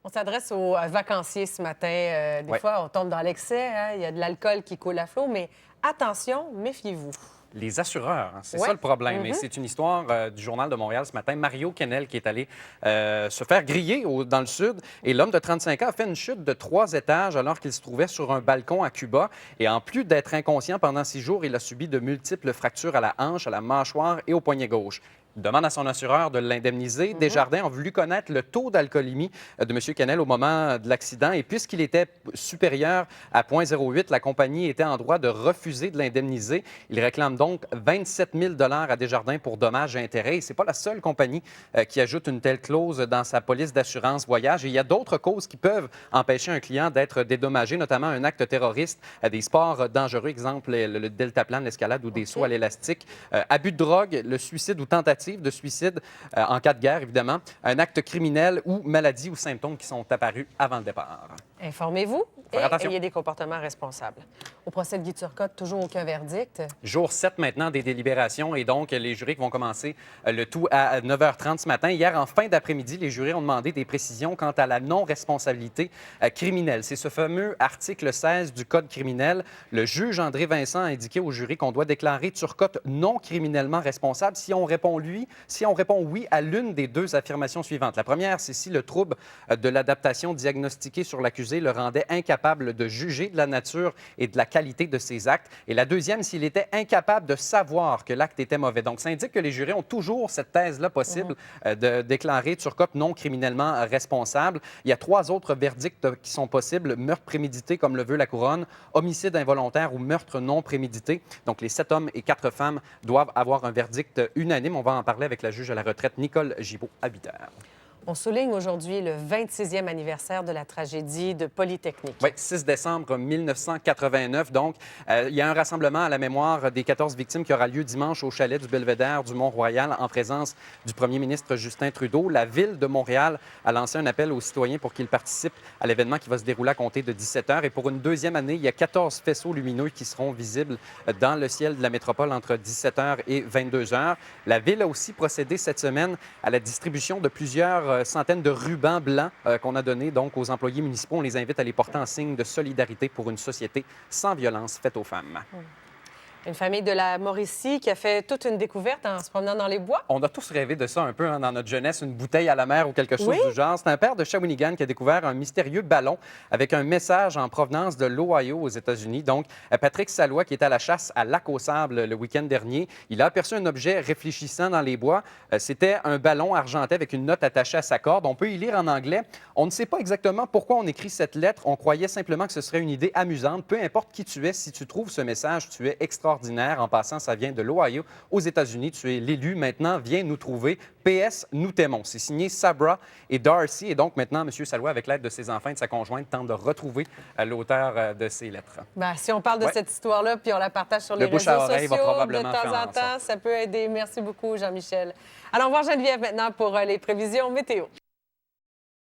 On s'adresse aux vacanciers ce matin. Des Ouais. fois, on tombe dans l'excès, hein. Il y a de l'alcool qui coule à flot, mais attention, méfiez-vous. Les assureurs, hein, c'est Ouais. ça le problème. Et c'est une histoire du Journal de Montréal ce matin. Mario Kennel qui est allé se faire griller dans le sud. Et l'homme de 35 ans a fait une chute de 3 étages alors qu'il se trouvait sur un balcon à Cuba. Et en plus d'être inconscient pendant 6 jours, il a subi de multiples fractures à la hanche, à la mâchoire et au poignet gauche. Il demande à son assureur de l'indemniser. Desjardins ont voulu connaître le taux d'alcoolémie de M. Kennel au moment de l'accident. Et puisqu'il était supérieur à 0,08, la compagnie était en droit de refuser de l'indemniser. Il réclame donc 27 000 à Desjardins pour dommages et intérêts. Et ce n'est pas la seule compagnie qui ajoute une telle clause dans sa police d'assurance voyage. Et il y a d'autres causes qui peuvent empêcher un client d'être dédommagé, notamment un acte terroriste, des sports dangereux, exemple le deltaplane, l'escalade ou des sauts à l'élastique, abus de drogue, le suicide ou tentative de suicide en cas de guerre, évidemment, un acte criminel ou maladie ou symptômes qui sont apparus avant le départ. Informez-vous et Faire attention. ayez des comportements responsables. Au procès de Guy Turcotte, toujours aucun verdict. Jour 7 maintenant des délibérations et donc les jurys qui vont commencer le tout à 9h30 ce matin. Hier, en fin d'après-midi, les jurys ont demandé des précisions quant à la non-responsabilité criminelle. C'est ce fameux article 16 du Code criminel. Le juge André Vincent a indiqué au jury qu'on doit déclarer Turcotte non criminellement responsable si on répond oui à l'une des deux affirmations suivantes. La première, c'est si le trouble de l'adaptation diagnostiqué sur l'accusé le rendait incapable de juger de la nature et de la qualité de ses actes. Et la deuxième, s'il était incapable de savoir que l'acte était mauvais. Donc, ça indique que les jurés ont toujours cette thèse-là possible de déclarer Turcotte non criminellement responsable. Il y a 3 autres verdicts qui sont possibles. Meurtre prémédité, comme le veut la couronne, homicide involontaire ou meurtre non prémédité. Donc, les 7 hommes et 4 femmes doivent avoir un verdict unanime. On va en parler avec la juge à la retraite, Nicole Gibault, à 8 heures. On souligne aujourd'hui le 26e anniversaire de la tragédie de Polytechnique. Oui, 6 décembre 1989. Donc, il y a un rassemblement à la mémoire des 14 victimes qui aura lieu dimanche au chalet du Belvédère du Mont-Royal en présence du premier ministre Justin Trudeau. La Ville de Montréal a lancé un appel aux citoyens pour qu'ils participent à l'événement qui va se dérouler à compter de 17 heures. Et pour une deuxième année, il y a 14 faisceaux lumineux qui seront visibles dans le ciel de la métropole entre 17 heures et 22 heures. La Ville a aussi procédé cette semaine à la distribution de plusieurs centaines de rubans blancs qu'on a donnés donc aux employés municipaux. On les invite à les porter en signe de solidarité pour une société sans violence faite aux femmes. Une famille de la Mauricie qui a fait toute une découverte en se promenant dans les bois. On a tous rêvé de ça un peu dans notre jeunesse, une bouteille à la mer ou quelque chose Oui. du genre. C'est un père de Shawinigan qui a découvert un mystérieux ballon avec un message en provenance de l'Ohio aux États-Unis. Donc, Patrick Salois, qui était à la chasse à Lac-aux-Sables le week-end dernier, il a aperçu un objet réfléchissant dans les bois. C'était un ballon argenté avec une note attachée à sa corde. On peut y lire en anglais. On ne sait pas exactement pourquoi on écrit cette lettre. On croyait simplement que ce serait une idée amusante. Peu importe qui tu es, si tu trouves ce message, tu es extraordinaire. En passant, ça vient de l'Ohio aux États-Unis. Tu es l'élu. Maintenant, viens nous trouver. PS, nous t'aimons. C'est signé Sabra et Darcy. Et donc, maintenant, M. Salois, avec l'aide de ses enfants et de sa conjointe, tente de retrouver l'auteur de ces lettres. Bien, si on parle de cette histoire-là, puis on la partage sur les Le bouche réseaux à oreille va sociaux, probablement de faire temps en en temps, sorte. ça peut aider. Merci beaucoup, Jean-Michel. Allons voir Geneviève maintenant pour les prévisions météo.